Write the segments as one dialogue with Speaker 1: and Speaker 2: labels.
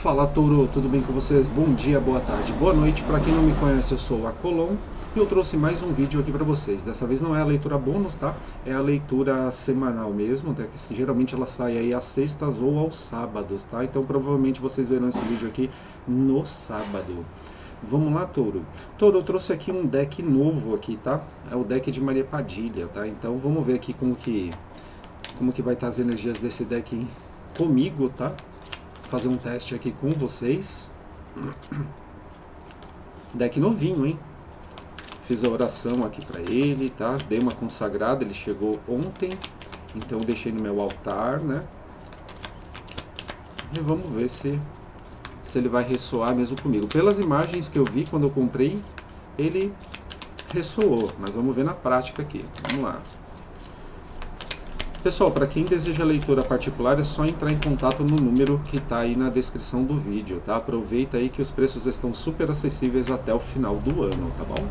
Speaker 1: Fala, Touro, tudo bem com vocês? Bom dia, boa tarde, boa noite. Para quem não me conhece, eu sou a Colom e eu trouxe mais um vídeo aqui para vocês. Dessa vez não é a leitura bônus, tá? É a leitura semanal mesmo, tá? Que geralmente ela sai aí às sextas ou aos sábados, tá? Então provavelmente vocês verão esse vídeo aqui no sábado. Vamos lá, Touro. Touro, eu trouxe aqui um deck novo aqui, tá? É o deck de Maria Padilha, tá? Então vamos ver aqui como que vai estar as energias desse deck comigo, tá? Fazer um teste aqui com vocês. Deck novinho, hein? Fiz a oração aqui para ele, tá? Dei uma consagrada, ele chegou ontem, então eu deixei no meu altar, né? E vamos ver se ele vai ressoar mesmo comigo. Pelas imagens que eu vi quando eu comprei, ele ressoou, mas vamos ver na prática aqui. Vamos lá. Pessoal, para quem deseja leitura particular, é só entrar em contato no número que está aí na descrição do vídeo, tá? Aproveita aí que os preços estão super acessíveis até o final do ano, tá bom?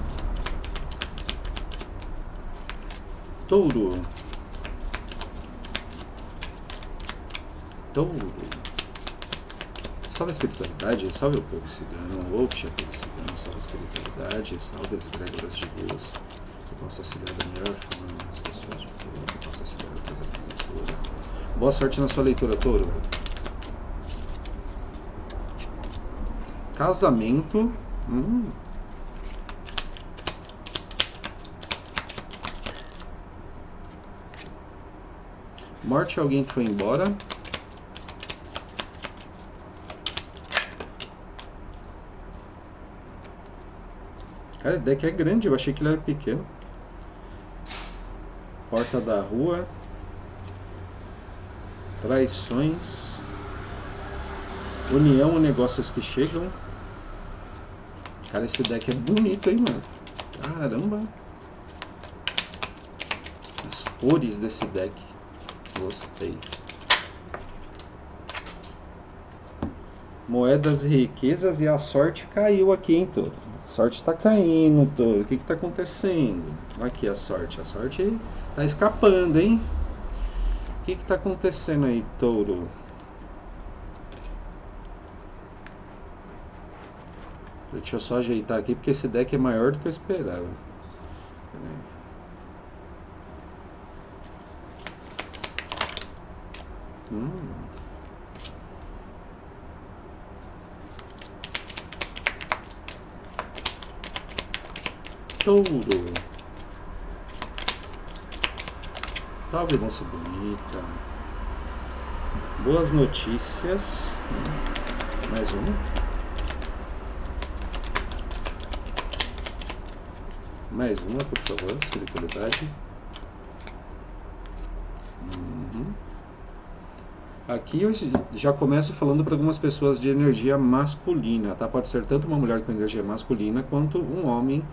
Speaker 1: Touro. Touro. Salve a espiritualidade, salve o povo cigano, oxe, povo cigano, salve a espiritualidade, salve as egregoras de luz, que possa auxiliar da melhor forma as pessoas de Touro, que possa auxiliar através da leitura. Boa sorte na sua leitura, Touro. Casamento. Morte, alguém que foi embora. Cara, o deck é grande, eu achei que ele era pequeno. Porta da rua. Traições. União, negócios que chegam. Cara, esse deck é bonito, hein, mano? Caramba. As cores desse deck. Gostei. Moedas e riquezas, e a sorte caiu aqui, hein, Touro? A sorte tá caindo, Touro. O que tá acontecendo? Aqui a sorte. A sorte tá escapando, hein? O que tá acontecendo aí, Touro? Deixa eu só ajeitar aqui, porque esse deck é maior do que eu esperava. Touro. Salve, moça bonita. Boas notícias. Mais uma. Mais uma, por favor, espiritualidade. Aqui eu já começo falando para algumas pessoas de energia masculina, tá? Pode ser tanto uma mulher com energia masculina quanto um homem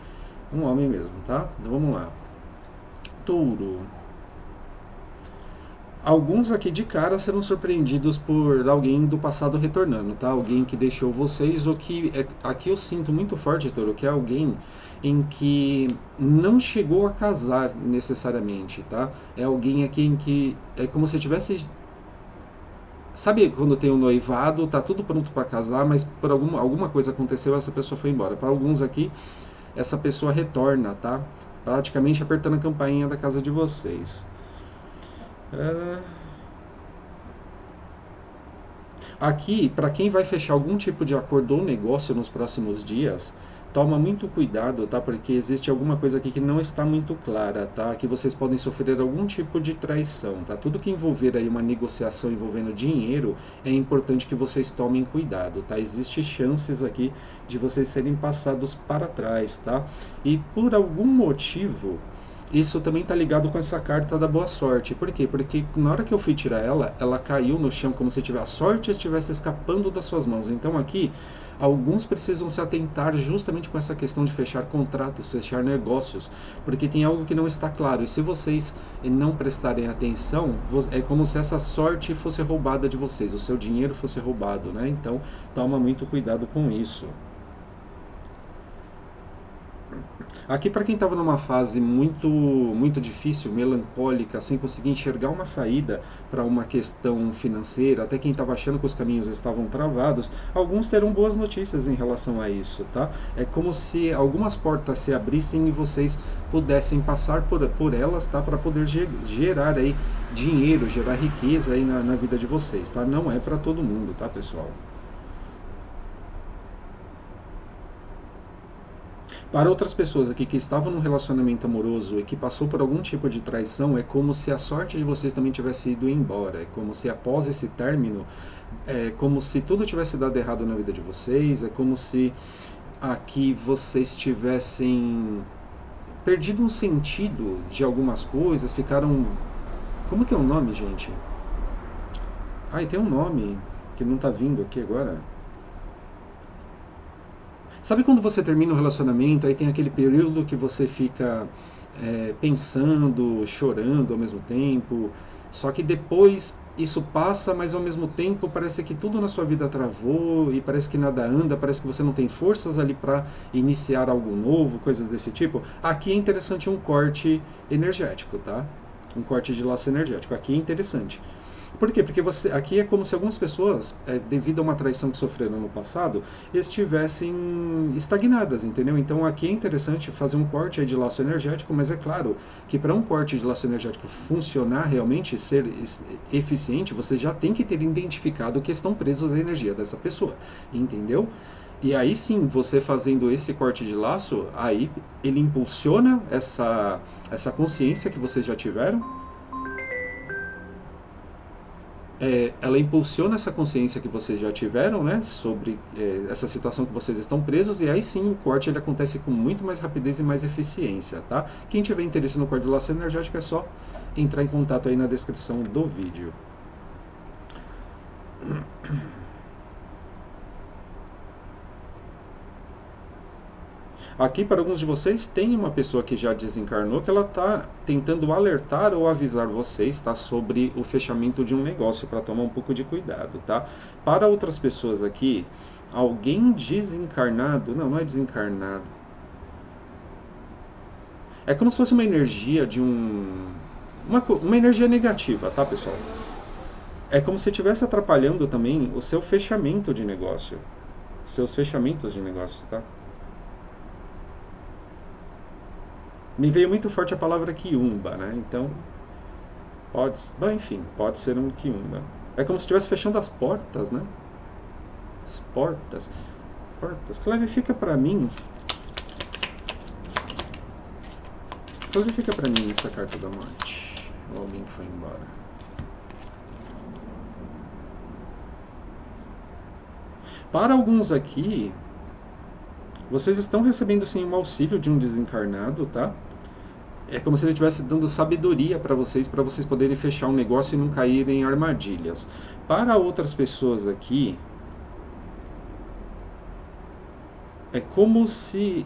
Speaker 1: mesmo, tá? Então vamos lá. Touro. Alguns aqui de cara serão surpreendidos por alguém do passado retornando, tá? Alguém que deixou vocês, ou que... aqui eu sinto muito forte, Touro, que é alguém em que não chegou a casar necessariamente, tá? É alguém aqui em que é como se tivesse... Sabe quando tem um noivado, tá tudo pronto para casar, mas por alguma coisa aconteceu, essa pessoa foi embora. Para alguns aqui, essa pessoa retorna, tá? Praticamente apertando a campainha da casa de vocês. Aqui, para quem vai fechar algum tipo de acordo ou negócio nos próximos dias, toma muito cuidado, tá? Porque existe alguma coisa aqui que não está muito clara, tá? Que vocês podem sofrer algum tipo de traição, tá? Tudo que envolver aí uma negociação envolvendo dinheiro, é importante que vocês tomem cuidado, tá? Existem chances aqui de vocês serem passados para trás, tá? E por algum motivo... Isso também está ligado com essa carta da boa sorte. Por quê? Porque na hora que eu fui tirar ela, ela caiu no chão como se a sorte estivesse escapando das suas mãos. Então aqui, alguns precisam se atentar justamente com essa questão de fechar contratos, fechar negócios, porque tem algo que não está claro. E se vocês não prestarem atenção, é como se essa sorte fosse roubada de vocês, o seu dinheiro fosse roubado, né? Então toma muito cuidado com isso. Aqui para quem estava numa fase muito difícil, melancólica, sem conseguir enxergar uma saída para uma questão financeira, até quem estava achando que os caminhos estavam travados, alguns terão boas notícias em relação a isso, tá? É como se algumas portas se abrissem e vocês pudessem passar por elas, tá? Para poder gerar aí dinheiro, gerar riqueza aí na vida de vocês, tá? Não é para todo mundo, tá, pessoal? Para outras pessoas aqui que estavam num relacionamento amoroso e que passou por algum tipo de traição, é como se a sorte de vocês também tivesse ido embora. É como se após esse término, é como se tudo tivesse dado errado na vida de vocês. É como se aqui vocês tivessem perdido um sentido de algumas coisas, ficaram. Como que é o nome, gente? Ah, e tem um nome que não tá vindo aqui agora. Sabe quando você termina um relacionamento, aí tem aquele período que você fica pensando, chorando ao mesmo tempo, só que depois isso passa, mas ao mesmo tempo parece que tudo na sua vida travou e parece que nada anda, parece que você não tem forças ali para iniciar algo novo, coisas desse tipo. Aqui é interessante um corte energético, tá? Um corte de laço energético. Aqui é interessante. Por quê? Porque você, aqui é como se algumas pessoas, devido a uma traição que sofreram no passado, estivessem estagnadas, entendeu? Então aqui é interessante fazer um corte aí de laço energético, mas é claro que para um corte de laço energético funcionar realmente, ser eficiente, você já tem que ter identificado que estão presos à energia dessa pessoa, entendeu? E aí sim, você fazendo esse corte de laço, aí ele impulsiona essa consciência que vocês já tiveram, ela impulsiona essa consciência que vocês já tiveram, né, sobre essa situação que vocês estão presos, e aí sim o corte ele acontece com muito mais rapidez e mais eficiência, tá? Quem tiver interesse no corte de laço energético é só entrar em contato aí na descrição do vídeo. Aqui, para alguns de vocês, tem uma pessoa que já desencarnou que ela está tentando alertar ou avisar vocês, tá, sobre o fechamento de um negócio para tomar um pouco de cuidado, tá? Para outras pessoas aqui, alguém desencarnado, não é desencarnado. É como se fosse uma energia de uma energia negativa, tá, pessoal? É como se estivesse atrapalhando também o seu fechamento de negócio, seus fechamentos de negócio, tá? Me veio muito forte a palavra quiumba, né? Então, bom, enfim, pode ser um quiumba. É como se estivesse fechando as portas, né? As portas. Portas. Clarifica pra mim. Clarifica pra mim essa carta da morte. Ou alguém que foi embora. Para alguns aqui, vocês estão recebendo sim um auxílio de um desencarnado, tá? É como se ele estivesse dando sabedoria para vocês poderem fechar um negócio e não caírem em armadilhas. Para outras pessoas aqui, é como se.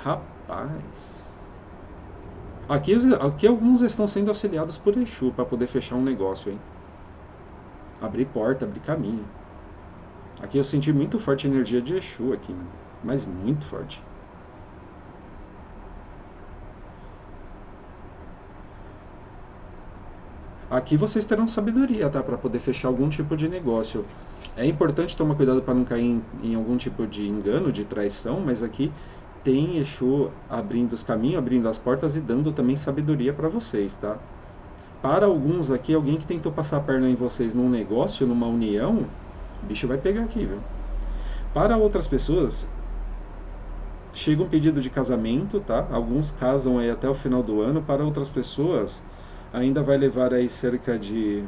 Speaker 1: Rapaz. Aqui alguns estão sendo auxiliados por Exu para poder fechar um negócio, hein? Abrir porta, abrir caminho. Aqui eu senti muito forte a energia de Exu aqui, né? Mas muito forte. Aqui vocês terão sabedoria, tá? Para poder fechar algum tipo de negócio. É importante tomar cuidado para não cair em algum tipo de engano, de traição, mas aqui tem Exu abrindo os caminhos, abrindo as portas e dando também sabedoria para vocês, tá? Para alguns aqui, alguém que tentou passar a perna em vocês num negócio, numa união, o bicho vai pegar aqui, viu? Para outras pessoas, chega um pedido de casamento, tá? Alguns casam aí até o final do ano. Para outras pessoas, ainda vai levar aí cerca de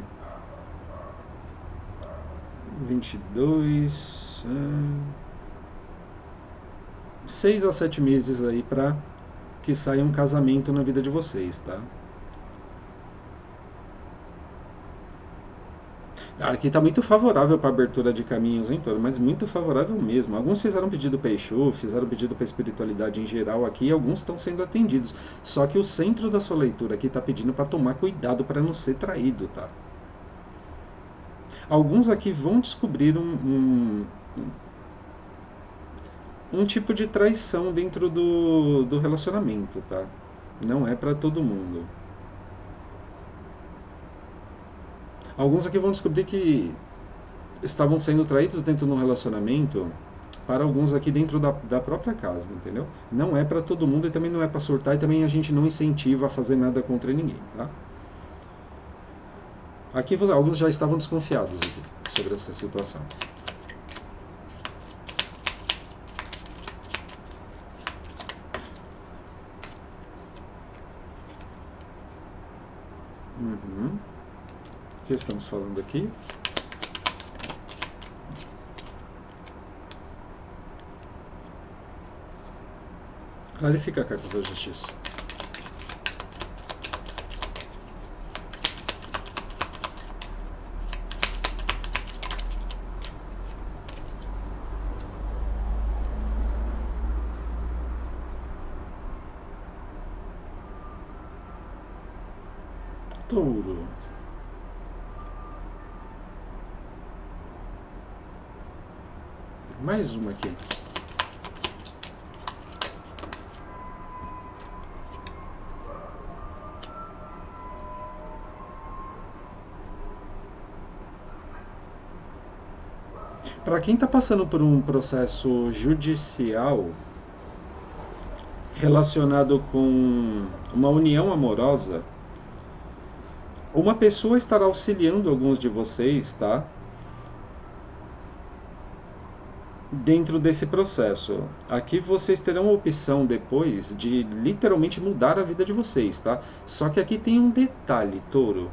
Speaker 1: 22, 6 a 7 meses aí para que saia um casamento na vida de vocês, tá? Aqui está muito favorável para abertura de caminhos em torno, mas muito favorável mesmo. Alguns fizeram pedido para Exu, fizeram pedido para espiritualidade em geral aqui, e alguns estão sendo atendidos. Só que o centro da sua leitura aqui está pedindo para tomar cuidado para não ser traído, tá? Alguns aqui vão descobrir um tipo de traição dentro do relacionamento, tá? Não é para todo mundo. Alguns aqui vão descobrir que estavam sendo traídos dentro de um relacionamento, para alguns aqui dentro da própria casa, entendeu? Não é para todo mundo e também não é para surtar e também a gente não incentiva a fazer nada contra ninguém, tá? Aqui alguns já estavam desconfiados aqui, sobre essa situação. Uhum. O que estamos falando aqui? Clarifica a carta da justiça. Touro. Mais uma aqui. Para quem está passando por um processo judicial relacionado com uma união amorosa, uma pessoa estará auxiliando alguns de vocês, tá? Dentro desse processo. Aqui vocês terão a opção depois de literalmente mudar a vida de vocês, tá? Só que aqui tem um detalhe, Touro.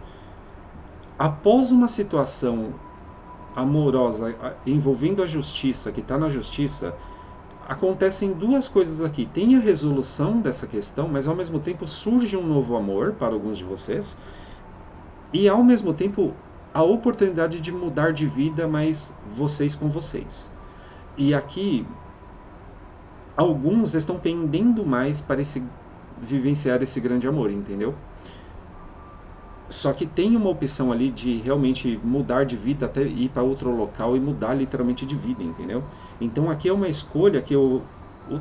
Speaker 1: Após uma situação amorosa envolvendo a justiça, que está na justiça, acontecem duas coisas aqui. Tem a resolução dessa questão, mas ao mesmo tempo surge um novo amor para alguns de vocês. E ao mesmo tempo a oportunidade de mudar de vida, mas vocês com vocês. E aqui alguns estão pendendo mais para vivenciar esse grande amor, entendeu? Só que tem uma opção ali de realmente mudar de vida, até ir para outro local e mudar literalmente de vida, entendeu? Então aqui é uma escolha que o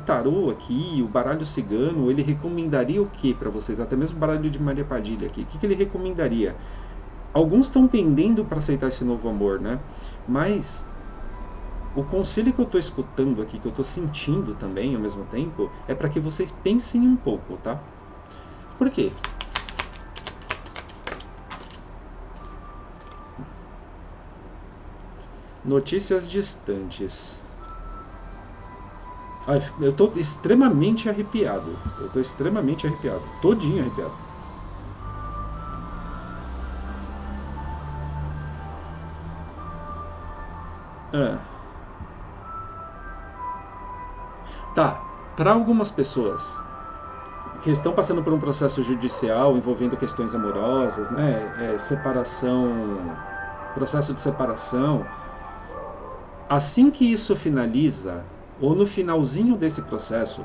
Speaker 1: tarô aqui, o baralho cigano, ele recomendaria o que para vocês? Até mesmo o baralho de Maria Padilha aqui. O que ele recomendaria? Alguns estão pendendo para aceitar esse novo amor, né? Mas o conselho que eu estou escutando aqui, que eu estou sentindo também ao mesmo tempo, é para que vocês pensem um pouco, tá? Por quê? Notícias distantes. Ai, eu tô extremamente arrepiado. Eu tô extremamente arrepiado. Todinho arrepiado. Ah, tá. Para algumas pessoas que estão passando por um processo judicial envolvendo questões amorosas, né, separação, processo de separação, assim que isso finaliza, ou no finalzinho desse processo,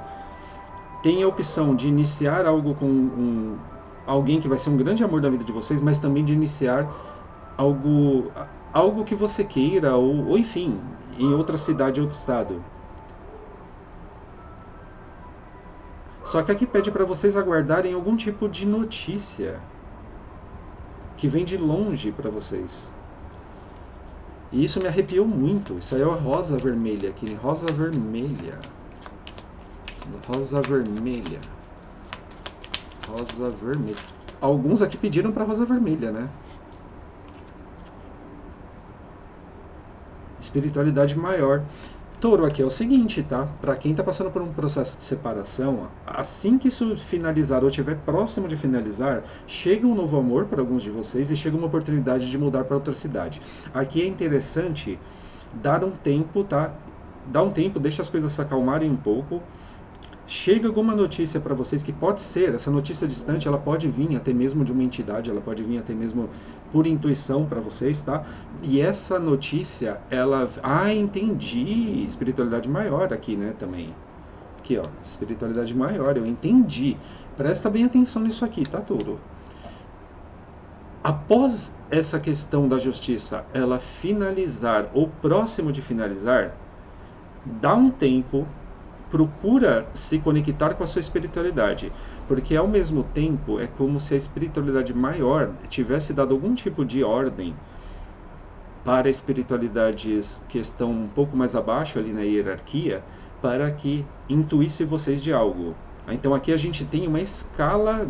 Speaker 1: tem a opção de iniciar algo com alguém que vai ser um grande amor da vida de vocês, mas também de iniciar algo, algo que você queira, ou enfim, em outra cidade, outro estado. Só que aqui pede para vocês aguardarem algum tipo de notícia que vem de longe para vocês. E isso me arrepiou muito. Isso aí é a rosa vermelha aqui, rosa vermelha. Rosa vermelha. Rosa vermelha. Alguns aqui pediram para rosa vermelha, né? Espiritualidade maior. Touro, aqui é o seguinte, tá? Para quem tá passando por um processo de separação, assim que isso finalizar ou estiver próximo de finalizar, chega um novo amor para alguns de vocês e chega uma oportunidade de mudar para outra cidade. Aqui é interessante dar um tempo, tá? Dá um tempo, deixa as coisas se acalmarem um pouco. Chega alguma notícia para vocês que pode ser, essa notícia distante, ela pode vir até mesmo de uma entidade, ela pode vir até mesmo por intuição para vocês, tá? E essa notícia, ela... Ah, entendi! Espiritualidade maior aqui, né, também. Aqui, ó, espiritualidade maior, eu entendi. Presta bem atenção nisso aqui, tá, Touro? Após essa questão da justiça, ela finalizar, ou próximo de finalizar, dá um tempo, procura se conectar com a sua espiritualidade, porque ao mesmo tempo é como se a espiritualidade maior tivesse dado algum tipo de ordem para espiritualidades que estão um pouco mais abaixo ali na hierarquia, para que intuísse vocês de algo. Então aqui a gente tem uma escala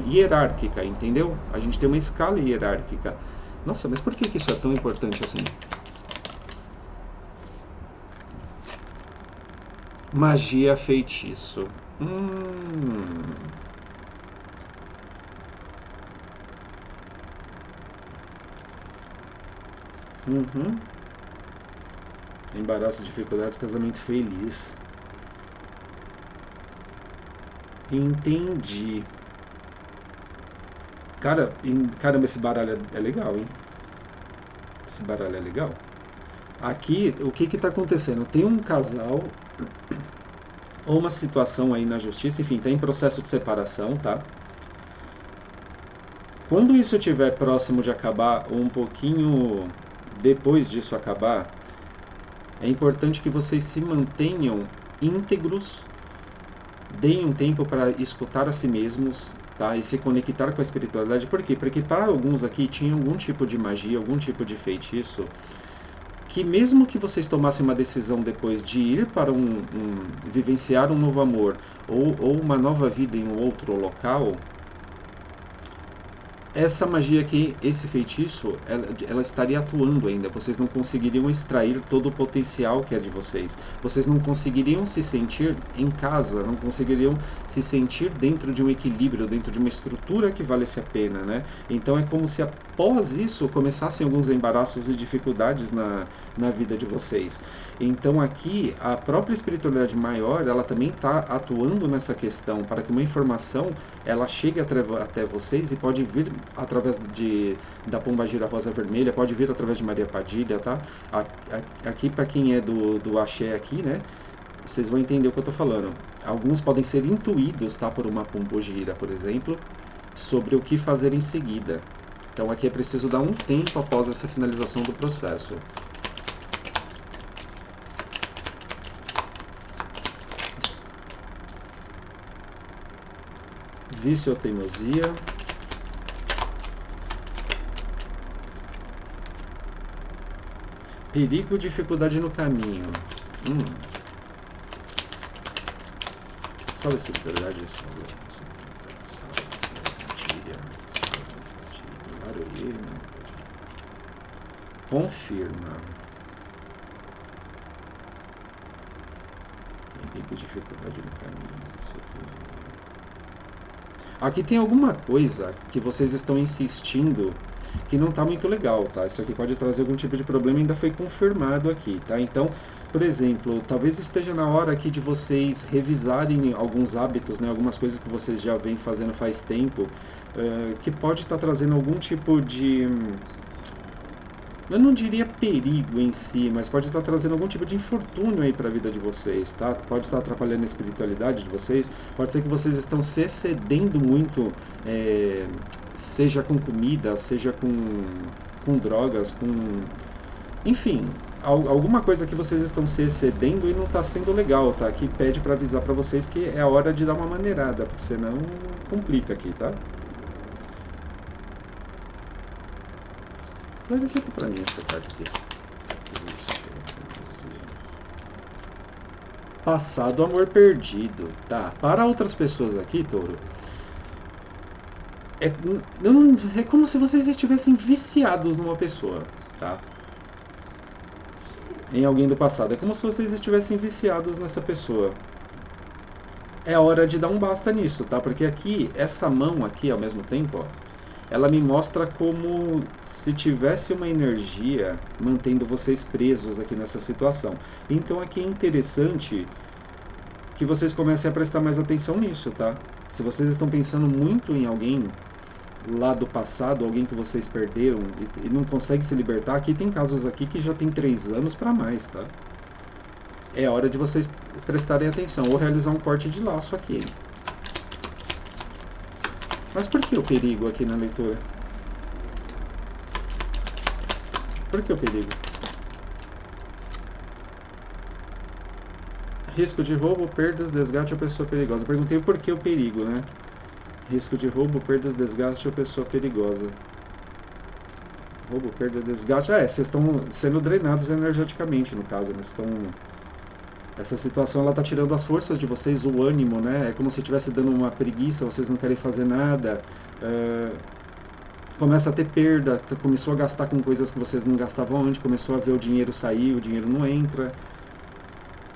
Speaker 1: hierárquica, entendeu? A gente tem uma escala hierárquica. Nossa, mas por que isso é tão importante assim? Magia, feitiço. Uhum. Embaraço, dificuldades, casamento feliz. Entendi. Cara, caramba, esse baralho é legal, hein? Esse baralho é legal. Aqui, o que está acontecendo? Tem um casal ou uma situação aí na justiça, enfim, está em processo de separação, tá? Quando isso estiver próximo de acabar, ou um pouquinho depois disso acabar, é importante que vocês se mantenham íntegros, deem um tempo para escutar a si mesmos, tá? E se conectar com a espiritualidade. Por quê? Porque para alguns aqui tinha algum tipo de magia, algum tipo de feitiço, que mesmo que vocês tomassem uma decisão depois de ir para vivenciar um novo amor ou uma nova vida em um outro local, essa magia aqui, esse feitiço, ela estaria atuando ainda. Vocês não conseguiriam extrair todo o potencial que é de vocês. Vocês não conseguiriam se sentir em casa, não conseguiriam se sentir dentro de um equilíbrio, dentro de uma estrutura que valesse a pena, né? Então é como se após isso começassem alguns embaraços e dificuldades na vida de vocês. Então aqui a própria espiritualidade maior, ela também está atuando nessa questão para que uma informação ela chegue até vocês e pode vir através da Pombagira Rosa Vermelha, pode vir através de Maria Padilha, tá? Aqui para quem é do axé aqui, né? Vocês vão entender o que eu estou falando. Alguns podem ser intuídos, tá? Por uma pombogira, por exemplo, sobre o que fazer em seguida. Então aqui é preciso dar um tempo após essa finalização do processo. Vício ou teimosia. Perigo ou dificuldade no caminho. Salve a espiritualidade. Confirma. Perigo ou dificuldade no caminho. Aqui tem alguma coisa que vocês estão insistindo que não está muito legal, tá? Isso aqui pode trazer algum tipo de problema, ainda foi confirmado aqui, tá? Então, por exemplo, talvez esteja na hora aqui de vocês revisarem alguns hábitos, né? Algumas coisas que vocês já vêm fazendo faz tempo, que pode estar trazendo algum tipo de... Eu não diria perigo em si, mas pode estar trazendo algum tipo de infortúnio aí para a vida de vocês, tá? Pode estar atrapalhando a espiritualidade de vocês, pode ser que vocês estão se excedendo muito, seja com comida, seja com drogas, enfim, alguma coisa que vocês estão se excedendo e não está sendo legal, tá? Que pede para avisar para vocês que é a hora de dar uma maneirada, porque senão complica aqui, tá? Vai ver aqui pra mim essa carta aqui. Passado, amor perdido. Tá. Para outras pessoas aqui, Touro, é como se vocês estivessem viciados numa pessoa, tá? Em alguém do passado. É como se vocês estivessem viciados nessa pessoa. É hora de dar um basta nisso, tá? Porque aqui, essa mão aqui, ao mesmo tempo, ó, ela me mostra como se tivesse uma energia mantendo vocês presos aqui nessa situação. Então aqui é interessante que vocês comecem a prestar mais atenção nisso, tá? Se vocês estão pensando muito em alguém lá do passado, alguém que vocês perderam e não consegue se libertar, aqui tem casos aqui que já tem 3 anos para mais, tá? É hora de vocês prestarem atenção ou realizar um corte de laço aqui, hein? Mas por que o perigo aqui na leitura? Por que o perigo? Risco de roubo, perdas, desgaste ou pessoa perigosa. Eu perguntei por que o perigo, né? Risco de roubo, perdas, desgaste ou pessoa perigosa. Roubo, perda, desgaste. Vocês estão sendo drenados energeticamente, no caso, né? Estão... Essa situação, ela tá tirando as forças de vocês, o ânimo, né? É como se estivesse dando uma preguiça, vocês não querem fazer nada. Começa a ter perda, começou a gastar com coisas que vocês não gastavam antes, começou a ver o dinheiro sair, o dinheiro não entra,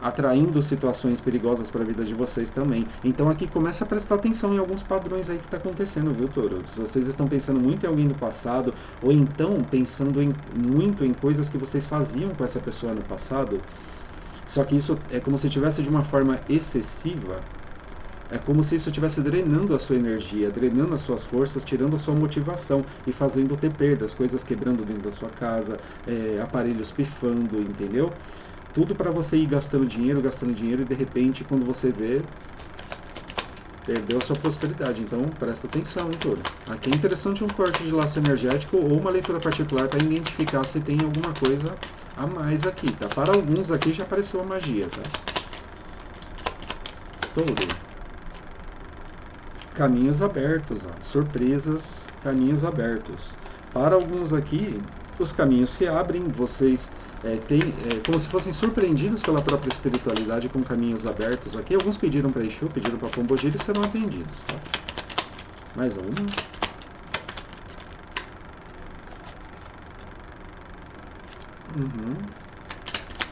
Speaker 1: atraindo situações perigosas para a vida de vocês também. Então aqui começa a prestar atenção em alguns padrões aí que está acontecendo, viu, Touro? Se vocês estão pensando muito em alguém do passado, ou então pensando muito em coisas que vocês faziam com essa pessoa no passado, só que isso é como se tivesse de uma forma excessiva, é como se isso estivesse drenando a sua energia, drenando as suas forças, tirando a sua motivação e fazendo ter perdas, coisas quebrando dentro da sua casa, aparelhos pifando, entendeu? Tudo para você ir gastando dinheiro e de repente, quando você vê, perdeu a sua prosperidade. Então, presta atenção, hein, Touro. Aqui é interessante um corte de laço energético ou uma leitura particular para identificar se tem alguma coisa a mais aqui, tá? Para alguns aqui já apareceu a magia, tá? Touro. Caminhos abertos, ó. Surpresas, caminhos abertos. Para alguns aqui, os caminhos se abrem, vocês como se fossem surpreendidos pela própria espiritualidade com caminhos abertos aqui. Alguns pediram para Exu, pediram para Pombogira e serão atendidos, tá? Mais uma.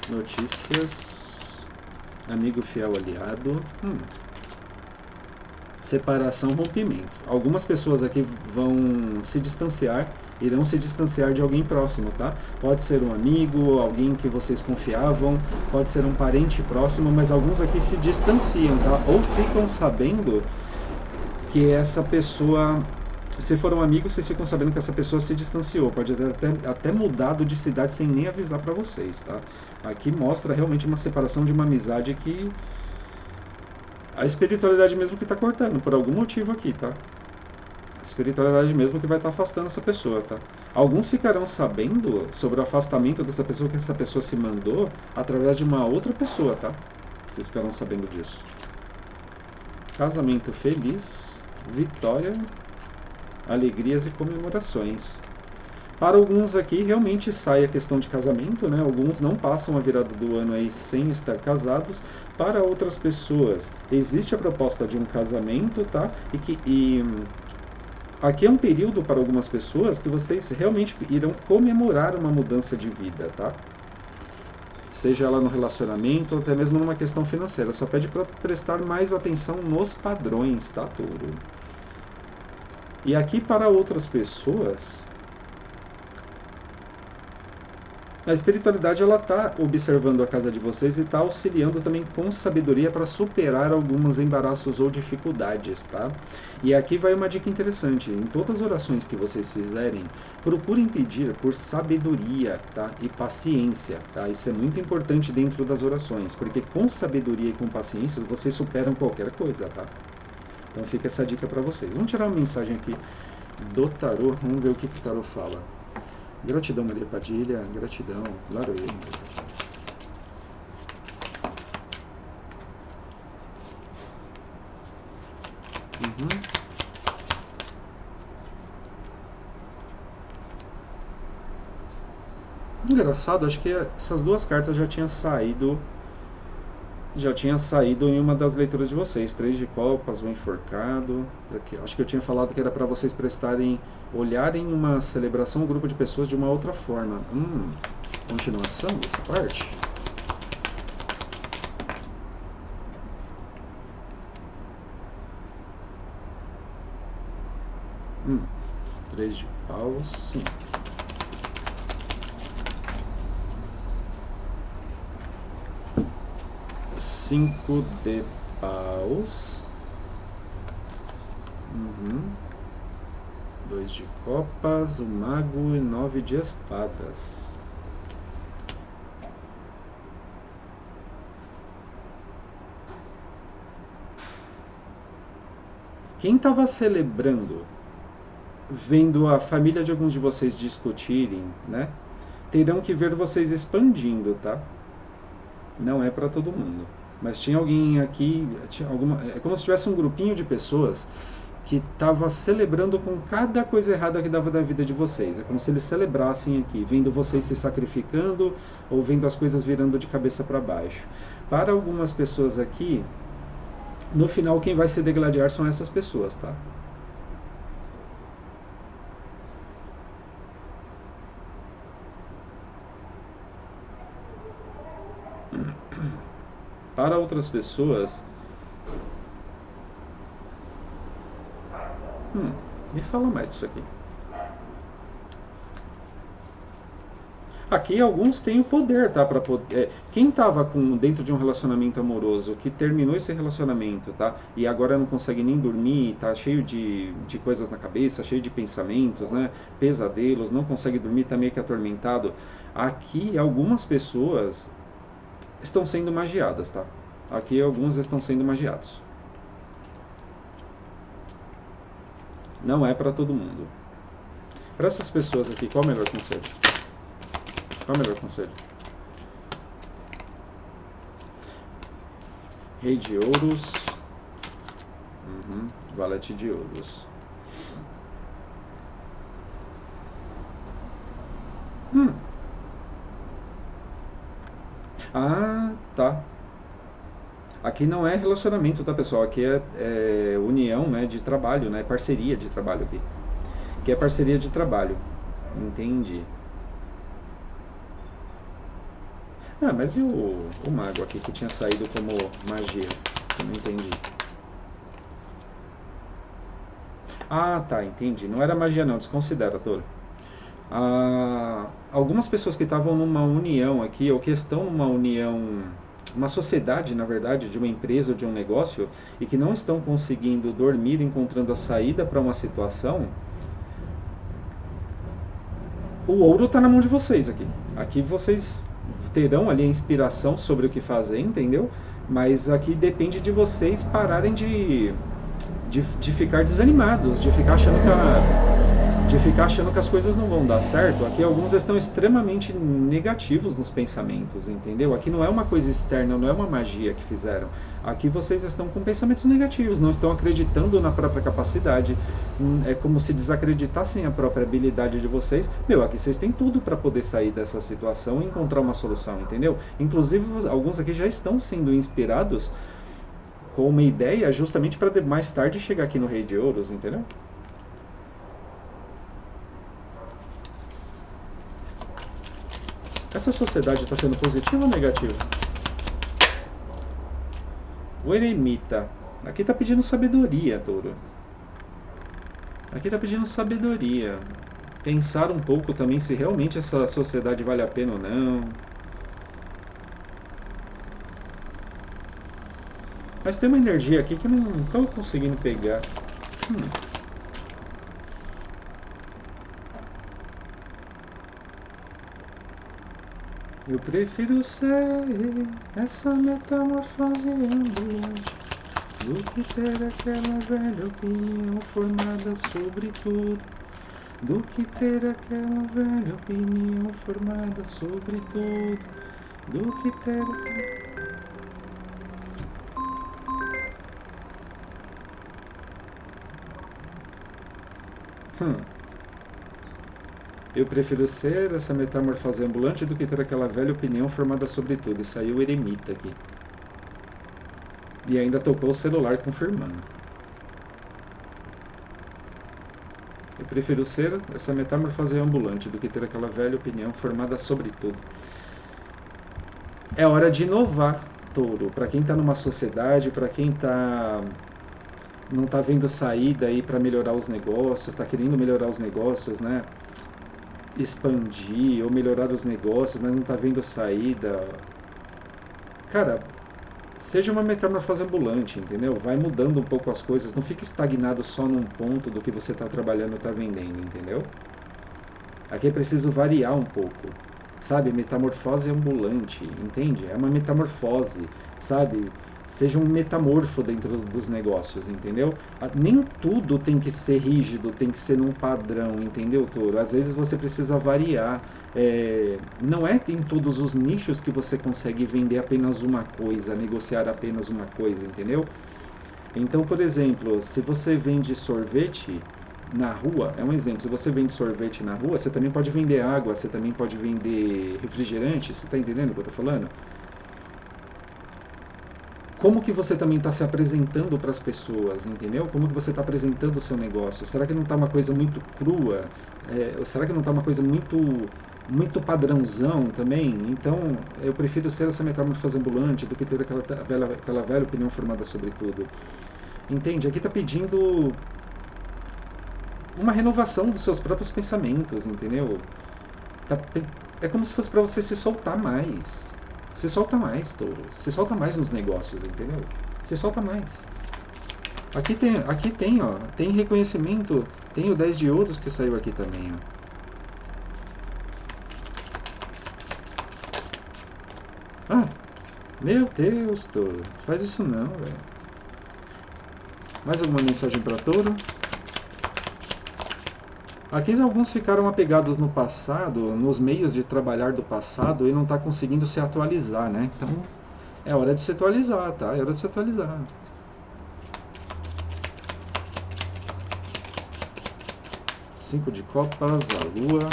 Speaker 1: Notícias. Amigo fiel aliado. Separação, rompimento. Algumas pessoas aqui vão se distanciar, irão se distanciar de alguém próximo, tá? Pode ser um amigo, alguém que vocês confiavam, pode ser um parente próximo, mas alguns aqui se distanciam, tá? Ou ficam sabendo que essa pessoa, se for um amigo, vocês ficam sabendo que essa pessoa se distanciou, pode até mudado de cidade sem nem avisar para vocês, tá? Aqui mostra realmente uma separação de uma amizade que a espiritualidade mesmo que está cortando, por algum motivo aqui, tá? A espiritualidade mesmo que vai estar afastando essa pessoa, tá? Alguns ficarão sabendo sobre o afastamento dessa pessoa, que essa pessoa se mandou, através de uma outra pessoa, tá? Vocês ficarão sabendo disso. Casamento feliz, vitória, alegrias e comemorações. Para alguns aqui realmente sai a questão de casamento, né? Alguns não passam a virada do ano aí sem estar casados. Para outras pessoas existe a proposta de um casamento, tá? E aqui é um período para algumas pessoas que vocês realmente irão comemorar uma mudança de vida, tá? Seja ela no relacionamento ou até mesmo numa questão financeira. Só pede para prestar mais atenção nos padrões, tá, Touro? E aqui para outras pessoas, a espiritualidade, ela está observando a casa de vocês e está auxiliando também com sabedoria para superar alguns embaraços ou dificuldades, tá? E aqui vai uma dica interessante. Em todas as orações que vocês fizerem, procurem pedir por sabedoria, tá? E paciência, tá? Isso é muito importante dentro das orações, porque com sabedoria e com paciência vocês superam qualquer coisa, tá? Então fica essa dica para vocês. Vamos tirar uma mensagem aqui do tarô, vamos ver o que o tarô fala. Gratidão, Maria Padilha. Gratidão. Laroê. Engraçado, acho que essas duas cartas já tinham saído em uma das leituras de vocês. 3 de copas, o enforcado. Acho que eu tinha falado que era para vocês olharem uma celebração, um grupo de pessoas de uma outra forma. Continuação dessa parte? Três de paus, sim. Cinco de paus. 2 de copas, o mago e 9 de espadas. Quem estava celebrando, vendo a família de alguns de vocês discutirem, né? Terão que ver vocês expandindo, tá? Não é para todo mundo. Mas tinha alguém aqui, tinha alguma, é como se tivesse um grupinho de pessoas que estava celebrando com cada coisa errada que dava na vida de vocês. É como se eles celebrassem aqui, vendo vocês se sacrificando ou vendo as coisas virando de cabeça para baixo. Para algumas pessoas aqui, no final quem vai se degladiar são essas pessoas, tá? Para outras pessoas, hum, me fala mais disso aqui. Aqui alguns têm o poder, tá? Para poder. Quem estava dentro de um relacionamento amoroso, que terminou esse relacionamento, tá? E agora não consegue nem dormir, tá cheio de coisas na cabeça, cheio de pensamentos, né? Pesadelos, não consegue dormir, tá meio que atormentado. Aqui algumas pessoas estão sendo magiadas, tá? Aqui alguns estão sendo magiados. Não é para todo mundo. Para essas pessoas aqui, qual o melhor conselho? Qual o melhor conselho? Rei de ouros. Valete de ouros. Hum. Ah, tá. Aqui não é relacionamento, tá, pessoal? Aqui é união, né, de trabalho, né? Parceria de trabalho aqui. Que é parceria de trabalho. Entendi. Ah, mas e o mago aqui que tinha saído como magia? Eu não entendi. Ah, tá, entendi. Não era magia não, desconsidera, Toro. Algumas pessoas que estavam numa união aqui, ou que estão numa união, uma sociedade, na verdade, de uma empresa ou de um negócio, e que não estão conseguindo dormir, encontrando a saída para uma situação, o ouro está na mão de vocês aqui. Aqui vocês terão ali a inspiração sobre o que fazer, entendeu? Mas aqui depende de vocês pararem de ficar desanimados, de ficar achando que as coisas não vão dar certo. Aqui alguns estão extremamente negativos nos pensamentos, entendeu? Aqui não é uma coisa externa, não é uma magia que fizeram. Aqui vocês estão com pensamentos negativos, não estão acreditando na própria capacidade. É como se desacreditassem a própria habilidade de vocês. Meu, aqui vocês têm tudo para poder sair dessa situação e encontrar uma solução, entendeu? Inclusive, alguns aqui já estão sendo inspirados com uma ideia justamente para mais tarde chegar aqui no Rei de Ouros, entendeu? Essa sociedade está sendo positiva ou negativa? O eremita. Aqui está pedindo sabedoria, Touro. Aqui está pedindo sabedoria. Pensar um pouco também se realmente essa sociedade vale a pena ou não. Mas tem uma energia aqui que eu não estou conseguindo pegar. Eu prefiro ser essa metamorfose ambulante do que ter aquela velha opinião formada sobre tudo. Do que ter aquela velha opinião formada sobre tudo. Do que ter. Eu prefiro ser essa metamorfose ambulante do que ter aquela velha opinião formada sobre tudo. E saiu o eremita aqui. E ainda tocou o celular confirmando. Eu prefiro ser essa metamorfose ambulante do que ter aquela velha opinião formada sobre tudo. É hora de inovar, Touro. Para quem está numa sociedade, para quem não está vendo saída aí para melhorar os negócios, está querendo melhorar os negócios, né? Expandir ou melhorar os negócios, mas não está vendo saída. Cara, seja uma metamorfose ambulante, entendeu? Vai mudando um pouco as coisas, não fique estagnado só num ponto do que você está trabalhando ou está vendendo, entendeu? Aqui é preciso variar um pouco, sabe? Metamorfose ambulante, entende? É uma metamorfose, sabe? seja um metamorfo dentro dos negócios, entendeu? Nem tudo tem que ser rígido, tem que ser num padrão, entendeu, Touro? Às vezes você precisa variar. Não é em todos os nichos que você consegue vender apenas uma coisa, negociar apenas uma coisa, entendeu? Então, por exemplo, se você vende sorvete na rua, é um exemplo, se você vende sorvete na rua, você também pode vender água, você também pode vender refrigerante, você está entendendo o que eu estou falando? Como que você também está se apresentando para as pessoas, entendeu? Como que você está apresentando o seu negócio? Será que não está uma coisa muito crua? Ou será que não está uma coisa muito padrãozão também? Então, eu prefiro ser essa metamorfose ambulante do que ter aquela velha opinião formada sobre tudo. Entende? Aqui está pedindo uma renovação dos seus próprios pensamentos, entendeu? Tá, é como se fosse para você se soltar mais. Se solta mais, Touro. Se solta mais nos negócios, entendeu? Se solta mais. Aqui tem, ó. Tem reconhecimento. Tem o 10 de ouros que saiu aqui também, ó. Ah, meu Deus, Touro. Faz isso não, velho. Mais alguma mensagem para Touro? Aqui alguns ficaram apegados no passado, nos meios de trabalhar do passado e não está conseguindo se atualizar, né? Então é hora de se atualizar, tá? É hora de se atualizar. Cinco de copas, a lua.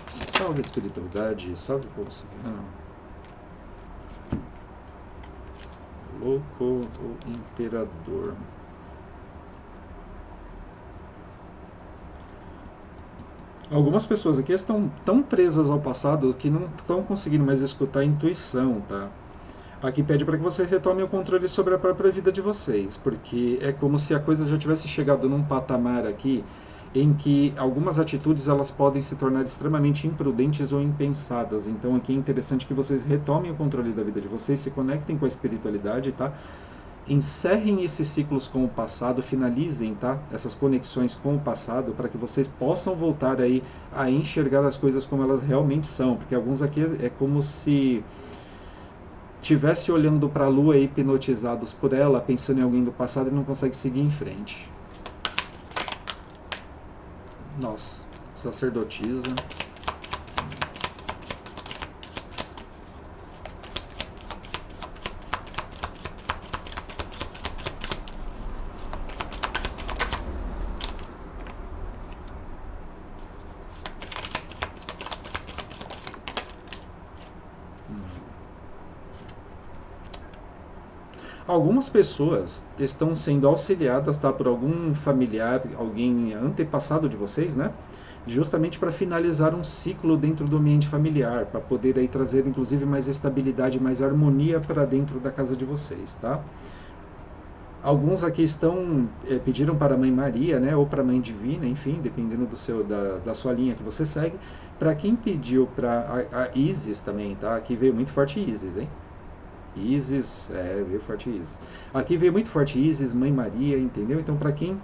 Speaker 1: Salve a espiritualidade, salve o povo cigano. Louco, o imperador. Algumas pessoas aqui estão tão presas ao passado que não estão conseguindo mais escutar a intuição, tá? Aqui pede para que vocês retomem o controle sobre a própria vida de vocês, porque é como se a coisa já tivesse chegado num patamar aqui em que algumas atitudes elas podem se tornar extremamente imprudentes ou impensadas. Então aqui é interessante que vocês retomem o controle da vida de vocês, se conectem com a espiritualidade, tá? Encerrem esses ciclos com o passado, finalizem, tá? Essas conexões com o passado para que vocês possam voltar aí a enxergar as coisas como elas realmente são, porque alguns aqui é como se tivesse olhando para a lua hipnotizados por ela, pensando em alguém do passado e não consegue seguir em frente. Nossa, sacerdotisa. Algumas pessoas estão sendo auxiliadas, tá, por algum familiar, alguém antepassado de vocês, né? Justamente para finalizar um ciclo dentro do ambiente familiar, para poder aí trazer inclusive mais estabilidade, mais harmonia para dentro da casa de vocês, tá? Alguns aqui pediram para a Mãe Maria, né, ou para a Mãe Divina, enfim, dependendo da sua linha que você segue. Para quem pediu para a Isis também, tá? Aqui veio muito forte Isis, hein? Isis, veio forte Isis. Aqui veio muito forte Isis, Mãe Maria, entendeu? Então, para quem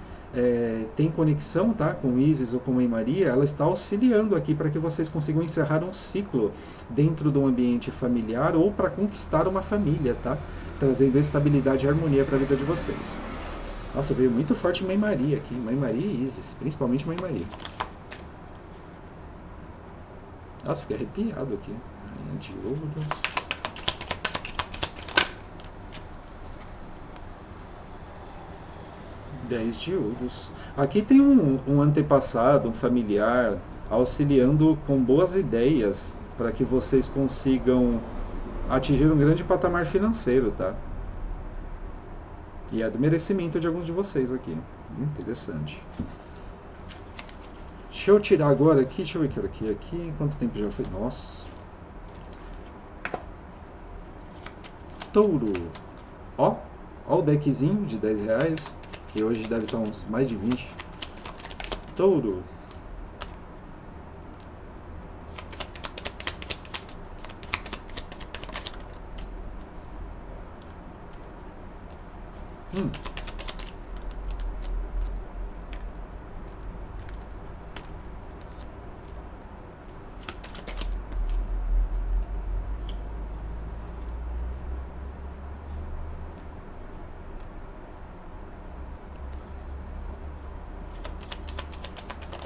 Speaker 1: tem conexão, tá, com Isis ou com Mãe Maria, ela está auxiliando aqui para que vocês consigam encerrar um ciclo dentro do ambiente familiar ou para conquistar uma família, tá? Trazendo estabilidade e harmonia para a vida de vocês. Nossa, veio muito forte Mãe Maria aqui, Mãe Maria e Isis, principalmente Mãe Maria. Nossa, fiquei arrepiado aqui. Rainha de ouros. 10 de ouros. Aqui tem um antepassado, um familiar, auxiliando com boas ideias para que vocês consigam atingir um grande patamar financeiro, tá? E é do merecimento de alguns de vocês aqui. Interessante. Deixa eu tirar agora aqui, deixa eu ver que hora que é aqui, quanto tempo já foi? Nossa. Touro. Ó o deckzinho de 10 reais, que hoje deve estar uns mais de 20. Touro. Hum.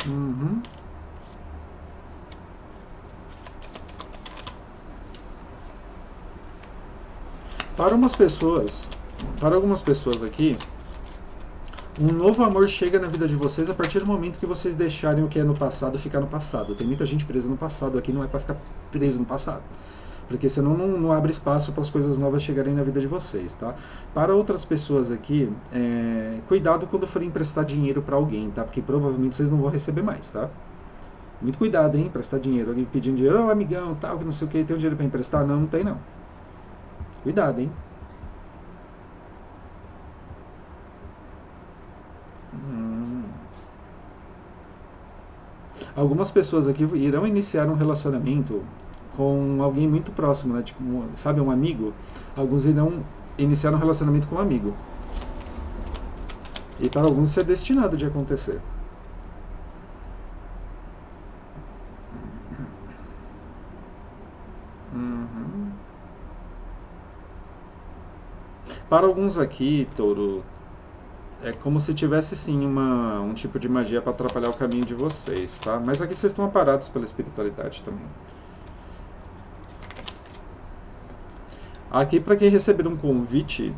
Speaker 1: Uhum. Para umas pessoas, para algumas pessoas aqui, um novo amor chega na vida de vocês a partir do momento que vocês deixarem o que é no passado ficar no passado. Tem muita gente presa no passado aqui, não é para ficar preso no passado. Porque senão não abre espaço para as coisas novas chegarem na vida de vocês, tá? Para outras pessoas aqui, cuidado quando forem emprestar dinheiro para alguém, tá? Porque provavelmente vocês não vão receber mais, tá? Muito cuidado, hein? Prestar dinheiro. Alguém pedindo dinheiro, ô amigão, tal, que não sei o que, tem um dinheiro para emprestar? Não, não tem não. Cuidado, hein? Hum. Algumas pessoas aqui irão iniciar um relacionamento com alguém muito próximo, né? Tipo, sabe, um amigo. Alguns irão iniciar um relacionamento com um amigo. E para alguns isso é destinado de acontecer. Uhum. Para alguns aqui, Touro, é como se tivesse sim um tipo de magia para atrapalhar o caminho de vocês, tá? Mas aqui vocês estão amparados pela espiritualidade também. Aqui, para quem receber um convite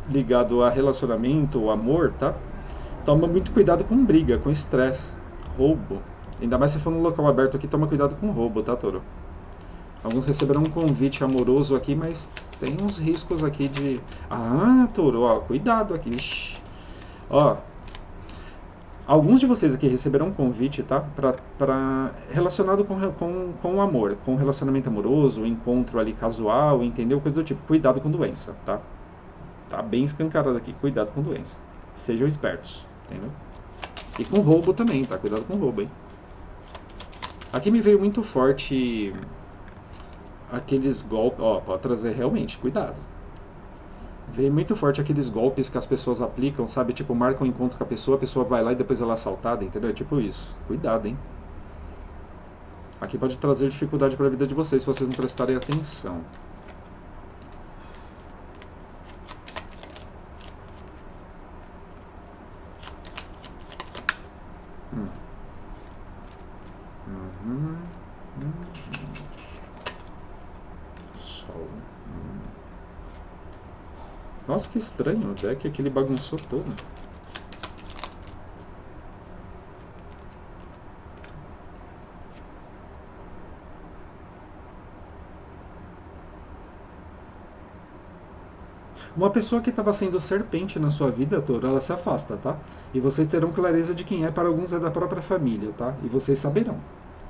Speaker 1: ligado a relacionamento ou amor, tá? Toma muito cuidado com briga, com estresse, roubo. Ainda mais se for num local aberto aqui, toma cuidado com roubo, tá, Toro? Alguns receberão um convite amoroso aqui, mas tem uns riscos aqui de... Ah, Toro, ó, cuidado aqui. Ixi. Ó, alguns de vocês aqui receberão um convite, tá? Relacionado com o amor, com relacionamento amoroso, encontro ali casual, entendeu? Coisa do tipo. Cuidado com doença, tá? Tá bem escancarado aqui. Cuidado com doença. Sejam espertos, entendeu? E com roubo também, tá? Cuidado com roubo, hein? Aqui me veio muito forte aqueles golpes. Ó, pode trazer realmente, cuidado. Veio muito forte aqueles golpes que as pessoas aplicam, sabe? Tipo, marcam um encontro com a pessoa vai lá e depois ela é assaltada, entendeu? É tipo isso. Cuidado, hein? Aqui pode trazer dificuldade para a vida de vocês se vocês não prestarem atenção. Hum. Uhum. Sol. Nossa, que estranho. O deck aqui ele bagunçou todo. Uma pessoa que estava sendo serpente na sua vida, Toro, ela se afasta, tá? E vocês terão clareza de quem é, para alguns é da própria família, tá? E vocês saberão.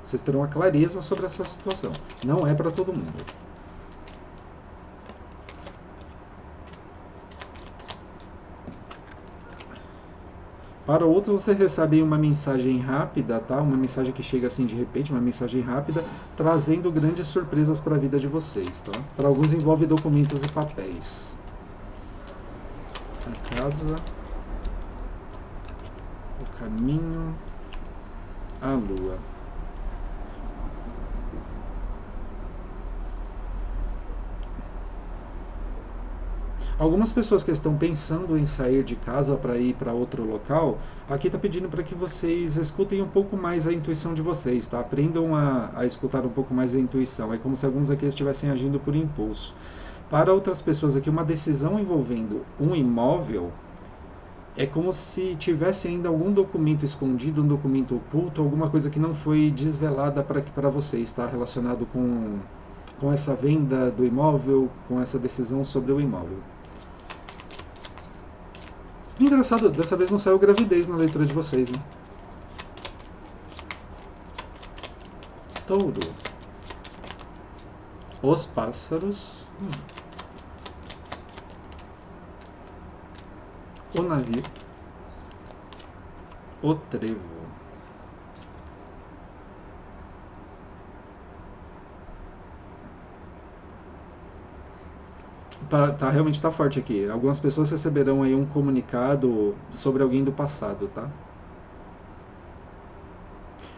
Speaker 1: Vocês terão a clareza sobre essa situação. Não é para todo mundo. Para outros, você recebe uma mensagem rápida, tá? Uma mensagem que chega assim de repente, uma mensagem rápida, trazendo grandes surpresas para a vida de vocês, tá? Para alguns envolve documentos e papéis. A casa, o caminho, a lua. Algumas pessoas que estão pensando em sair de casa para ir para outro local, aqui está pedindo para que vocês escutem um pouco mais a intuição de vocês, tá? Aprendam a escutar um pouco mais a intuição. É como se alguns aqui estivessem agindo por impulso. Para outras pessoas aqui, uma decisão envolvendo um imóvel é como se tivesse ainda algum documento escondido, um documento oculto, alguma coisa que não foi desvelada para vocês, tá? Relacionado com essa venda do imóvel, com essa decisão sobre o imóvel. Engraçado, dessa vez não saiu gravidez na leitura de vocês, né? Touro. Os pássaros. O navio. O trevo. Realmente tá forte aqui. Algumas pessoas receberão aí um comunicado sobre alguém do passado, tá?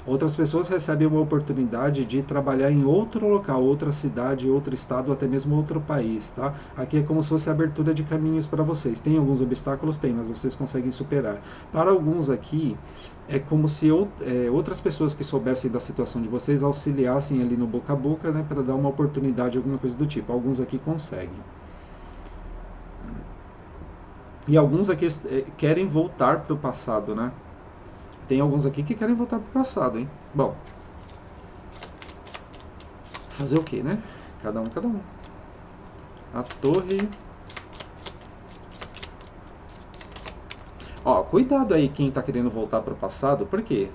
Speaker 1: Outras pessoas recebem uma oportunidade de trabalhar em outro local, outra cidade, outro estado, até mesmo outro país, tá? Aqui é como se fosse a abertura de caminhos para vocês. Tem alguns obstáculos? Tem, mas vocês conseguem superar. Para alguns aqui, é como se outras pessoas que soubessem da situação de vocês auxiliassem ali no boca a boca, né, para dar uma oportunidade, alguma coisa do tipo. Alguns aqui conseguem. E alguns aqui querem voltar para o passado, né? Tem alguns aqui que querem voltar para o passado, hein? Bom, fazer o que, né? Cada um, cada um. A torre. Ó, cuidado aí quem está querendo voltar para o passado, por quê?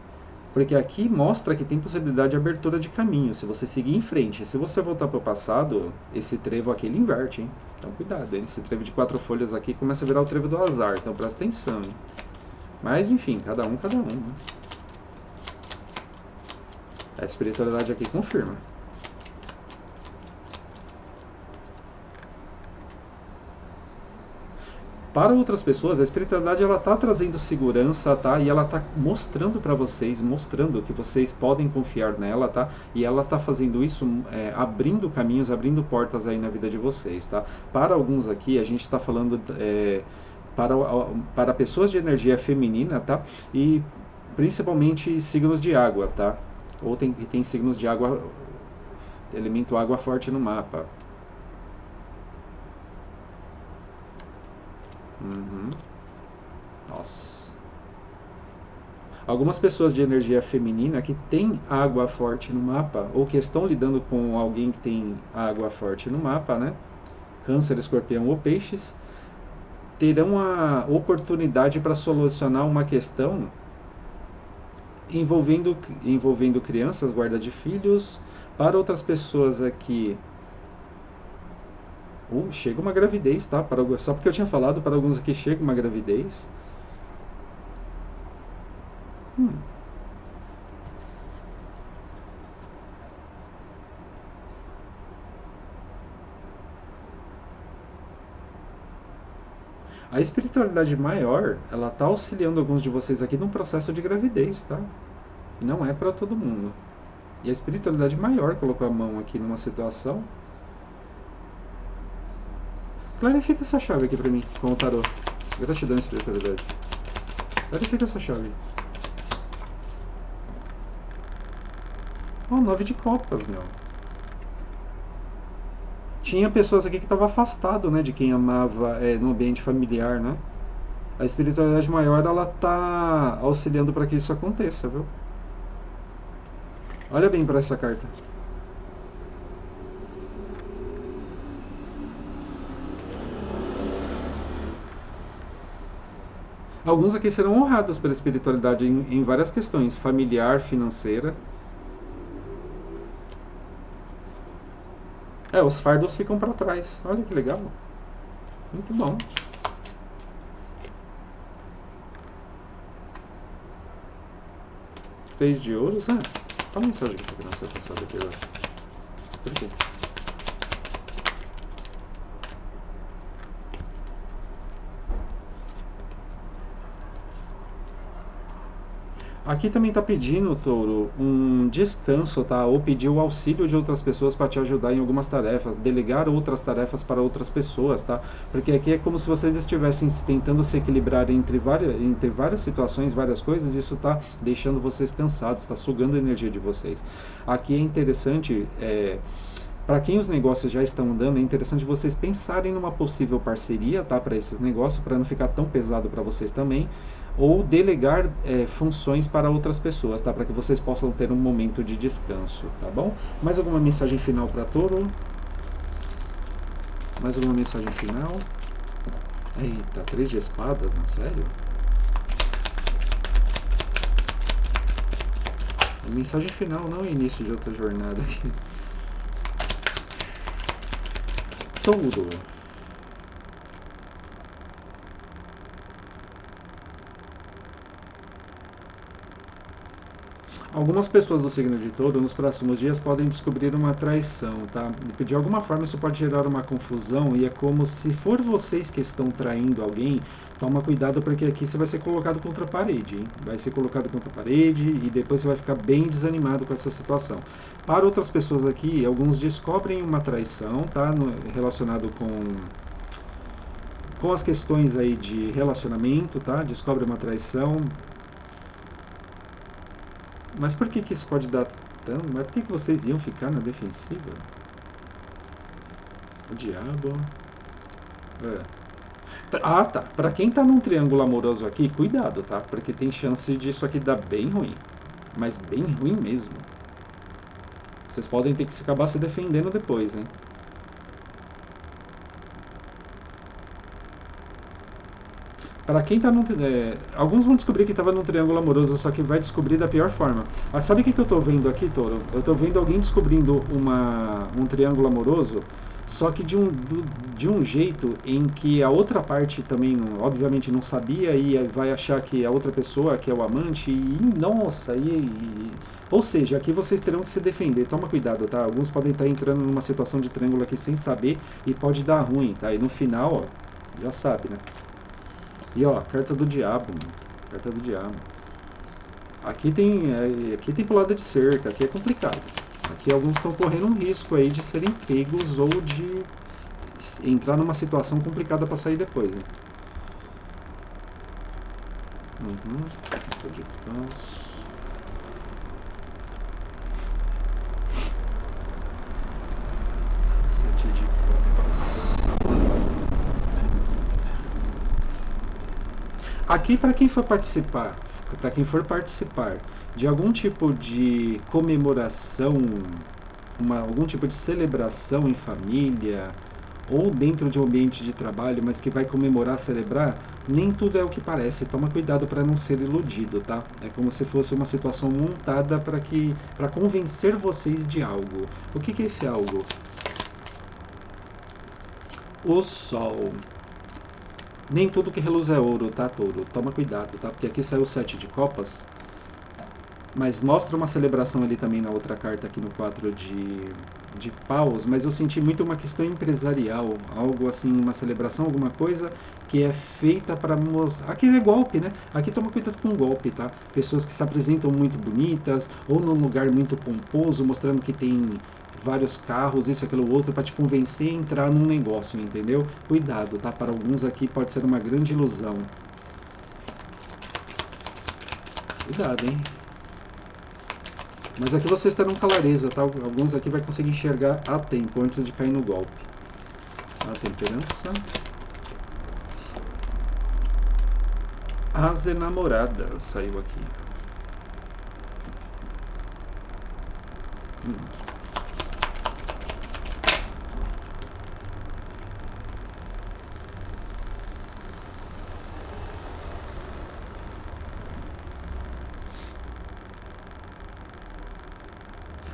Speaker 1: Porque aqui mostra que tem possibilidade de abertura de caminho, se você seguir em frente. Se você voltar para o passado, esse trevo aqui ele inverte, hein? Então cuidado, hein? Esse trevo de 4 folhas aqui começa a virar o trevo do azar, então presta atenção, hein? Mas enfim, cada um, né? A espiritualidade aqui confirma. Para outras pessoas, a espiritualidade ela tá trazendo segurança, tá? E ela tá mostrando para vocês, mostrando que vocês podem confiar nela, tá? E ela tá fazendo isso, abrindo caminhos, abrindo portas aí na vida de vocês, tá? Para alguns aqui, a gente está falando para, para pessoas de energia feminina, tá? E principalmente signos de água, tá? Ou tem signos de água, elemento água forte no mapa. Uhum. Nossa. Algumas pessoas de energia feminina que têm água forte no mapa, ou que estão lidando com alguém que tem água forte no mapa, né? Câncer, escorpião ou peixes, terão a oportunidade para solucionar uma questão envolvendo crianças, guarda de filhos. Para outras pessoas aqui, chega uma gravidez, tá? Só porque eu tinha falado, para alguns aqui chega uma gravidez. Hum. A espiritualidade maior, ela tá auxiliando alguns de vocês aqui num processo de gravidez, tá? Não é para todo mundo. E a espiritualidade maior colocou a mão aqui numa situação. Clarifica essa chave aqui pra mim, com o tarô. Gratidão, espiritualidade. Clarifica essa chave. Ó, 9 de copas, meu. Tinha pessoas aqui que estavam afastado, né, de quem amava no ambiente familiar, né? A espiritualidade maior, ela tá auxiliando para que isso aconteça, viu? Olha bem para essa carta. Alguns aqui serão honrados pela espiritualidade em várias questões, familiar, financeira. Os fardos ficam para trás. Olha que legal. Muito bom. Três de ouros, né? Qual a mensagem que tá querendo ser passada aqui agora? Por quê? Aqui também está pedindo, Touro, um descanso, tá? Ou pedir o auxílio de outras pessoas para te ajudar em algumas tarefas, delegar outras tarefas para outras pessoas, tá? Porque aqui é como se vocês estivessem tentando se equilibrar entre várias situações, várias coisas, e isso está deixando vocês cansados, está sugando a energia de vocês. Aqui é interessante, para quem os negócios já estão andando, é interessante vocês pensarem numa possível parceria, tá, para esses negócios, para não ficar tão pesado para vocês também, ou delegar funções para outras pessoas, tá, para que vocês possam ter um momento de descanso, tá bom? Mais alguma mensagem final para Touro? Mais alguma mensagem final? Eita, 3 de espadas, não, sério? A mensagem final, não é início de outra jornada aqui. Touro. Algumas pessoas do signo de Touro nos próximos dias podem descobrir uma traição, tá? De alguma forma isso pode gerar uma confusão e é como se for vocês que estão traindo alguém, toma cuidado porque aqui você vai ser colocado contra a parede, hein? Vai ser colocado contra a parede e depois você vai ficar bem desanimado com essa situação. Para outras pessoas aqui, alguns descobrem uma traição, tá? Relacionado com as questões aí de relacionamento, tá? Descobre uma traição. Mas por que isso pode dar tão... Mas por que vocês iam ficar na defensiva? O diabo... Ah, tá. Pra quem tá num triângulo amoroso aqui, cuidado, tá? Porque tem chance disso aqui dar bem ruim. Mas bem ruim mesmo. Vocês podem ter que acabar se defendendo depois, hein? Para quem tá num... alguns vão descobrir que estava num triângulo amoroso, só que vai descobrir da pior forma. Ah, sabe o que eu tô vendo aqui, Touro? Eu tô vendo alguém descobrindo um triângulo amoroso, só que de um jeito em que a outra parte também, obviamente, não sabia e vai achar que a outra pessoa, que é o amante, e nossa, ou seja, aqui vocês terão que se defender. Toma cuidado, tá? Alguns podem estar entrando numa situação de triângulo aqui sem saber e pode dar ruim, tá? E no final, ó, já sabe, né? E ó, carta do diabo, mano. Carta do diabo. Aqui tem pulada de cerca, aqui é complicado. Aqui alguns estão correndo um risco aí de serem pegos ou de entrar numa situação complicada para sair depois, hein? Carta de paus. Sete de copas. Aqui para quem for participar de algum tipo de comemoração, algum tipo de celebração em família ou dentro de um ambiente de trabalho, mas que vai comemorar, celebrar, nem tudo é o que parece. Toma cuidado para não ser iludido, tá? É como se fosse uma situação montada para convencer vocês de algo. O que é esse algo? O Sol. Nem tudo que reluz é ouro, tá, Touro? Toma cuidado, tá? Porque aqui saiu o 7 de copas, mas mostra uma celebração ali também na outra carta, aqui no 4 de paus, mas eu senti muito uma questão empresarial, algo assim, uma celebração, alguma coisa que é feita para mostrar... Aqui é golpe, né? Aqui toma cuidado com golpe, tá? Pessoas que se apresentam muito bonitas, ou num lugar muito pomposo, mostrando que tem vários carros, isso, aquilo, outro, para te convencer a entrar num negócio, entendeu? Cuidado, tá? Para alguns aqui pode ser uma grande ilusão. Cuidado, hein? Mas aqui vocês terão clareza, tá? Alguns aqui vai conseguir enxergar a tempo, antes de cair no golpe. A temperança. As enamoradas saiu aqui.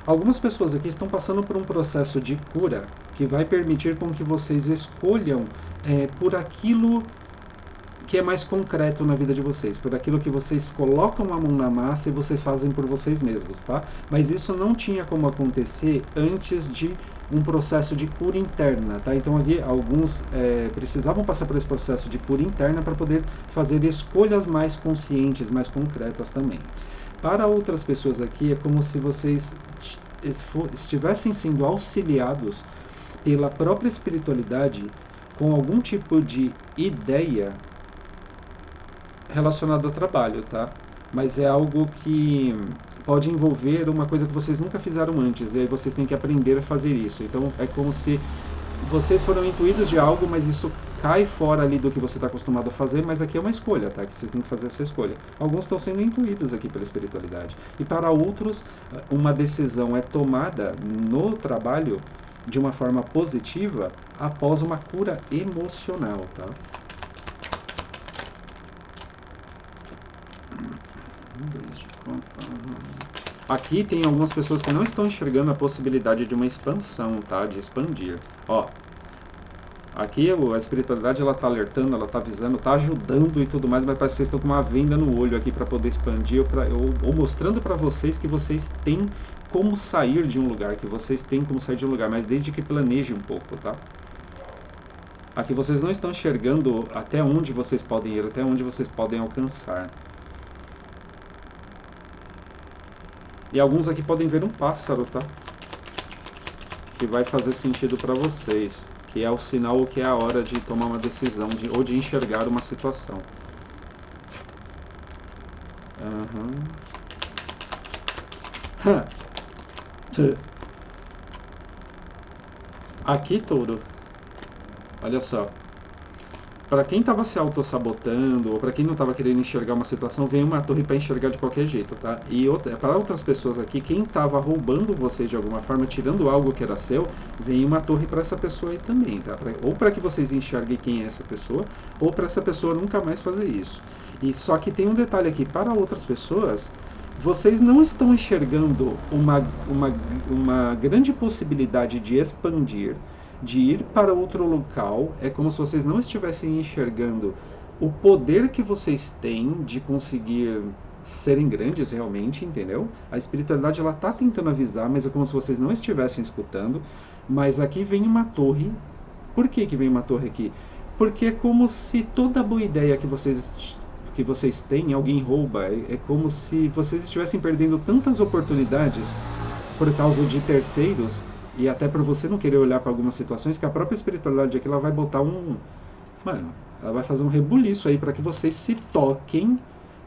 Speaker 1: Algumas pessoas aqui estão passando por um processo de cura que vai permitir com que vocês escolham por aquilo que é mais concreto na vida de vocês, por aquilo que vocês colocam a mão na massa e vocês fazem por vocês mesmos, tá? Mas isso não tinha como acontecer antes de um processo de cura interna, tá? Então aqui alguns precisavam passar por esse processo de cura interna para poder fazer escolhas mais conscientes, mais concretas também. Para outras pessoas aqui é como se vocês estivessem sendo auxiliados pela própria espiritualidade com algum tipo de ideia relacionada ao trabalho, tá? Mas é algo que pode envolver uma coisa que vocês nunca fizeram antes, e aí vocês têm que aprender a fazer isso. Então é como se vocês foram intuídos de algo, mas isso cai fora ali do que você está acostumado a fazer, mas aqui é uma escolha, tá? Que vocês têm que fazer essa escolha. Alguns estão sendo intuídos aqui pela espiritualidade. E para outros, uma decisão é tomada no trabalho de uma forma positiva após uma cura emocional, tá? Aqui tem algumas pessoas que não estão enxergando a possibilidade de uma expansão, tá? De expandir. Ó, Aqui a espiritualidade ela tá alertando, ela tá avisando, tá ajudando e tudo mais, mas parece que vocês estão com uma venda no olho aqui para poder expandir ou mostrando para vocês que vocês têm como sair de um lugar, que vocês têm como sair de um lugar, mas desde que planejem um pouco, tá? Aqui vocês não estão enxergando até onde vocês podem ir, até onde vocês podem alcançar. E alguns aqui podem ver um pássaro, tá? Que vai fazer sentido para vocês. Que é o sinal ou que é a hora de tomar uma decisão ou de enxergar uma situação. Aqui, Touro, olha só. Para quem estava se auto-sabotando ou para quem não estava querendo enxergar uma situação, vem uma torre para enxergar de qualquer jeito, tá? E para outras pessoas aqui, quem estava roubando vocês de alguma forma, tirando algo que era seu, vem uma torre para essa pessoa aí também, tá? Ou para que vocês enxerguem quem é essa pessoa, ou para essa pessoa nunca mais fazer isso. E só que tem um detalhe aqui, para outras pessoas, vocês não estão enxergando uma grande possibilidade de expandir, de ir para outro local. É como se vocês não estivessem enxergando o poder que vocês têm de conseguir serem grandes realmente, entendeu? A espiritualidade ela tá tentando avisar, mas é como se vocês não estivessem escutando. Mas aqui vem uma torre. Por que vem uma torre aqui? Porque é como se toda boa ideia que vocês têm, alguém rouba. É como se vocês estivessem perdendo tantas oportunidades por causa de terceiros, e até por você não querer olhar para algumas situações, que a própria espiritualidade aqui ela vai botar Mano, ela vai fazer um rebuliço aí para que vocês se toquem,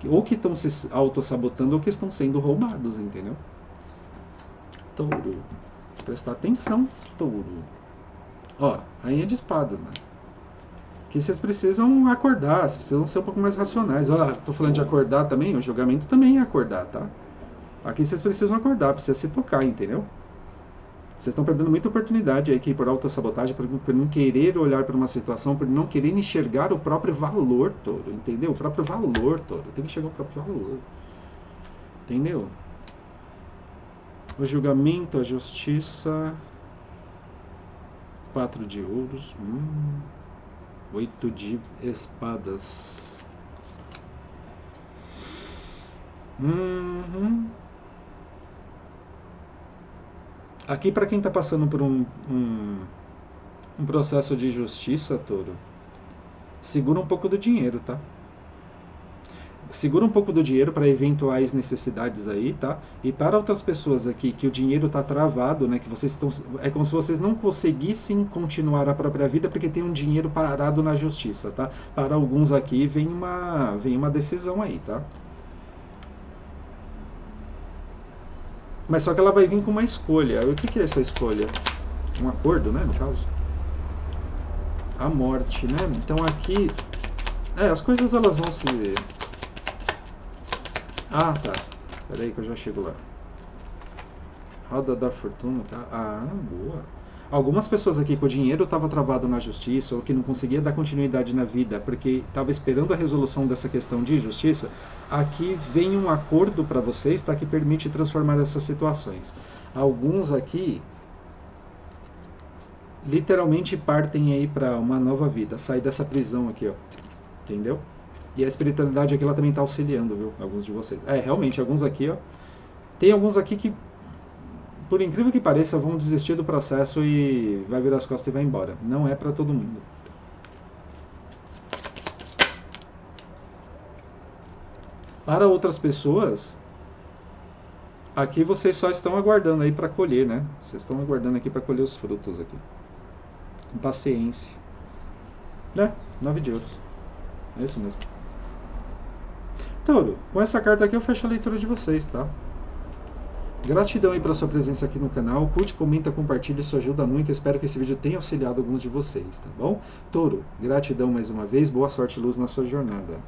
Speaker 1: ou que estão se auto-sabotando, ou que estão sendo roubados, entendeu? Touro. Prestar atenção, Touro. Ó, Rainha de Espadas, mano. Que vocês precisam acordar, vocês precisam ser um pouco mais racionais. Ó, tô falando de acordar também, o julgamento também é acordar, tá? Aqui vocês precisam acordar, precisa se tocar, entendeu? Vocês estão perdendo muita oportunidade aí, que por autossabotagem, por não querer olhar para uma situação, por não querer enxergar o próprio valor, Touro, entendeu? O próprio valor, Touro. Tem que enxergar o próprio valor. Entendeu? O julgamento, a justiça. 4 de ouros. 8 de espadas. Aqui, para quem está passando por um processo de justiça, Touro, segura um pouco do dinheiro, tá? Segura um pouco do dinheiro para eventuais necessidades aí, tá? E para outras pessoas aqui que o dinheiro está travado, né? Que vocês estão, é como se vocês não conseguissem continuar a própria vida porque tem um dinheiro parado na justiça, tá? Para alguns aqui vem uma decisão aí, tá? Mas só que ela vai vir com uma escolha. O que é essa escolha? Um acordo, né, no caso? A morte, né? Então aqui... as coisas elas vão se... Ah, tá. Espera aí que eu já chego lá. Roda da fortuna, tá? Ah, boa. Algumas pessoas aqui com o dinheiro estava travado na justiça ou que não conseguia dar continuidade na vida porque estava esperando a resolução dessa questão de justiça, aqui vem um acordo para vocês, tá, que permite transformar essas situações. Alguns aqui literalmente partem aí para uma nova vida, sair dessa prisão aqui, ó. Entendeu? E a espiritualidade aqui ela também está auxiliando, viu? Alguns de vocês. Realmente, alguns aqui, ó. Tem alguns aqui que, por incrível que pareça, vão desistir do processo e vai virar as costas e vai embora. Não é para todo mundo. Para outras pessoas, aqui vocês só estão aguardando aí para colher, né? Vocês estão aguardando aqui para colher os frutos aqui. Com paciência. 9 de ouros. É isso mesmo. Touro, com essa carta aqui eu fecho a leitura de vocês, tá? Gratidão aí pela sua presença aqui no canal. Curte, comenta, compartilha, isso ajuda muito. Espero que esse vídeo tenha auxiliado alguns de vocês, tá bom? Touro, gratidão mais uma vez. Boa sorte e luz na sua jornada.